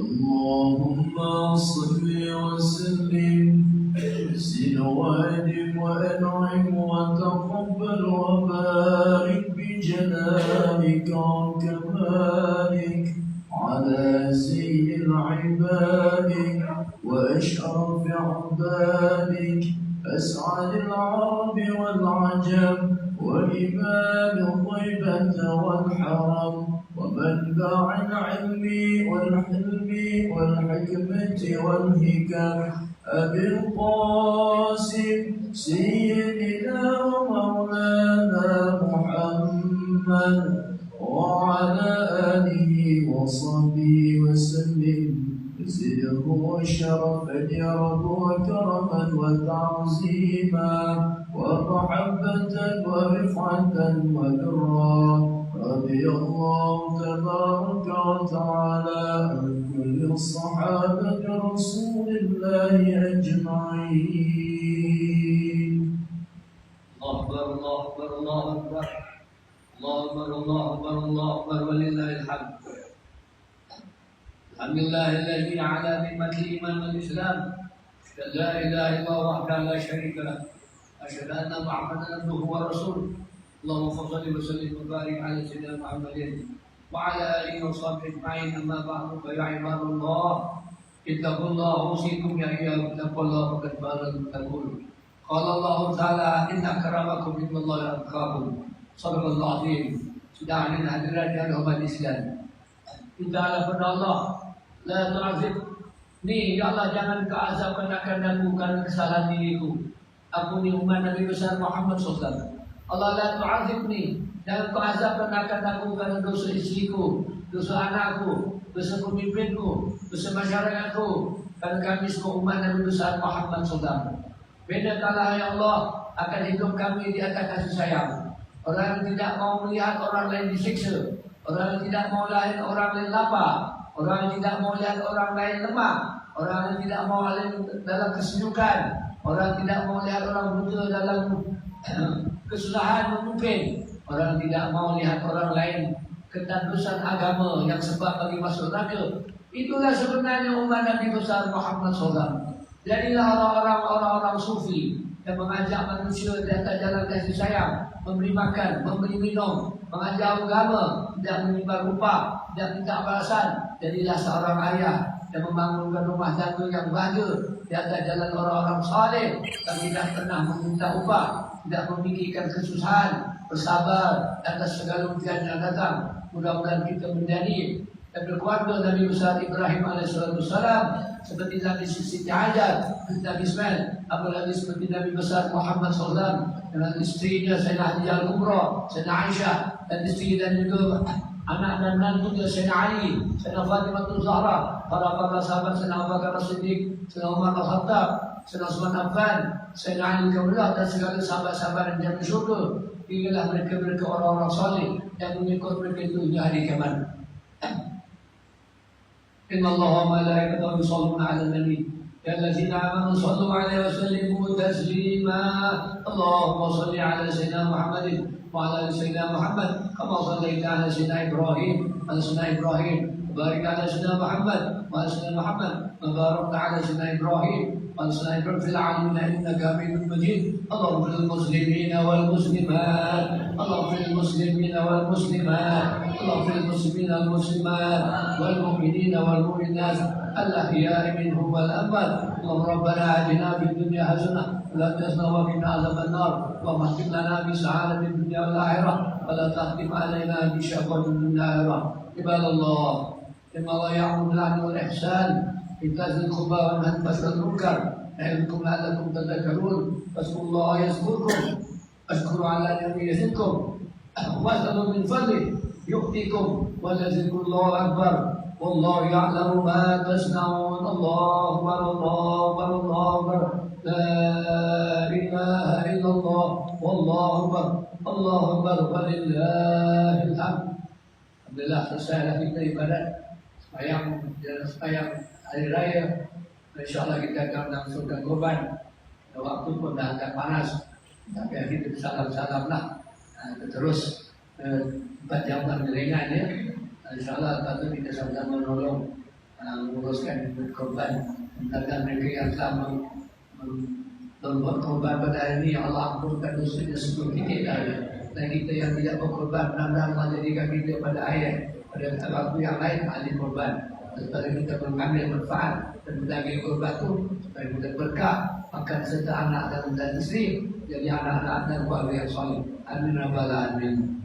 اللهم صل وسلم زد وادم وانعم وتقبل وبارك بجلالك وكمالك على سيد عبادك واشرف عبادك اسعد العرب والعجم وإمام طيبة والحرم ومنبع العلم والحلم والحكمة والهكم أبي القاسم سيدنا ومولانا محمد وعلى آله وصحبه وسلم زده شرفا وكرما وتعظيما ومحبة ورفعة وبرا رضي الله تبارك وتعالى عن كل الصحابة رسول الله أجمعين. الله أكبر الله أكبر الله أكبر الله أكبر الله أكبر الله أكبر ولله الحمد. الحمد لله الذي على نعمة الإيمان والإسلام. أشهد لا إله إلا الله وحده لا شريك له. أشهد أن محمدا عبده ورسوله. اللهم صل وسلم وبارك على سيدنا محمد وعلى آله وصحبه أجمعين. أما بعد فيا عباد الله اتقوا الله أوصيكم يا عيال اتقوا الله فقد فاز المتقون. قال الله تعالى إن أكرمكم عند الله أتقاكم. صدق الله العظيم. Sudah hadir hadirat yang hormat Islam. Kita kepada Allah, la tu'azib. Ni ya Allah, jangan kau azabkan akan aku karena kesalahan diriku. Aku ni umat Nabi besar Muhammad SAW. Allah, la tu'azibni, jangan kau azabkan akan aku karena dosa istriku, dosa anakku, dosa pemimpinku, dosa masyarakatku, karena kami semua umat Nabi besar Muhammad SAW. Beda kalah ya Allah akan hidup kami di atas kasih sayang. Orang yang tidak mau melihat orang lain disiksa, orang yang tidak mau lihat orang lain lapar, orang yang tidak mau lihat orang lain lemah, orang yang tidak mau lihat dalam kesejukan, orang yang tidak mau lihat orang buta dalam kesusahan memimpin, orang yang tidak mau lihat orang lain ketandusan agama yang sebab bagi masuk neraka. Itulah sebenarnya umat Nabi besar Muhammad SAW. Jadilah orang-orang sufi yang mengajak manusia di atas jalan kasih sayang, memberi makan, memberi minum, mengajar agama, tidak menyebar upah, tidak minta balasan. Jadilah seorang ayah yang membangunkan rumah tangga yang bahagia di atas jalan orang-orang saleh yang tidak pernah meminta upah, tidak memikirkan kesusahan, bersabar atas segala ujian yang datang. Mudah-mudahan kita menjadi keluarga Nabi besar Ibrahim alaihissalam, seperti Nabi Siti Hajar, Nabi Ismail, apalagi seperti Nabi besar Muhammad SAW dengan istrinya Sayyidina Khadijah Al-Kubra, Sayyidina Aisyah, dan istri dan juga anak dan menantunya Sayyidina Ali, Sayyidina Fatimah Zahra, para sahabat Sayyidina Abu Bakar As-Siddiq, Sayyidina Umar Al-Khattab, Sayyidina Utsman Affan, Sayyidina Ali Al-Kaullah, dan segala sahabat-sahabat yang jamin syurga. Inilah mereka orang-orang saleh yang mengikut mereka itu hingga hari kiamat. إن الله وملائكته يصلون على النبي يا الذين آمنوا صلوا عليه وسلموا تسليما اللهم صل على سيدنا محمد وعلى آل سيدنا محمد كما صليت على سيدنا إبراهيم وبارك على سيدنا محمد وعلى سيدنا محمد وبارك على سيدنا إبراهيم وعلى سيدنا إبراهيم في العالمين إنك حميد مجيد اللهم اغفر للمسلمين والمسلمات اللهم اغفر للمسلمين والمسلمات اللهم اغفر للمسلمين والمسلمات والمؤمنين والمؤمنات الأحياء منهم والأموات اللهم ربنا آتنا في الدنيا حسنة ولا تخزنا وقنا عذاب النار اللهم اختم لنا بسعادة الدنيا والآخرة ولا تختم علينا بشقوة الدنيا والآخرة عباد الله إن الله يأمر بالعدل والإحسان إيتاء ذي القربى وينهى عن الفحشاء والمنكر يعظكم لعلكم تذكرون فاذكروا الله يذكركم اشكروا على نعمه يزدكم واسألوا من فضله يؤتيكم ولذكر الله أكبر والله يعلم ما تصنعون الله أكبر الله أكبر الله أكبر لا إله إلا الله والله أكبر الله أكبر ولله الحمد. Alhamdulillah selesai kita ibadat sembahyang hari raya. InsyaAllah kita akan langsungkan korban. Waktu pun dah agak panas, tapi kita salam-salam lah. Terus 4 jam ringan ya. InsyaAllah kita sama-sama menolong menguruskan korban dan mereka yang telah membuat korban pada hari ini. Ya Allah, ampunkan dosanya sebelum kita dan kita yang tidak berkorban, mudah-mudahan Allah jadikan kita pada ayat pada waktu yang lain ahli korban, supaya kita mengambil manfaat dan menjaga korban itu supaya kita berkah akan serta anak dan isteri jadi anak-anak dan keluarga yang soleh. Amin rabbal alamin.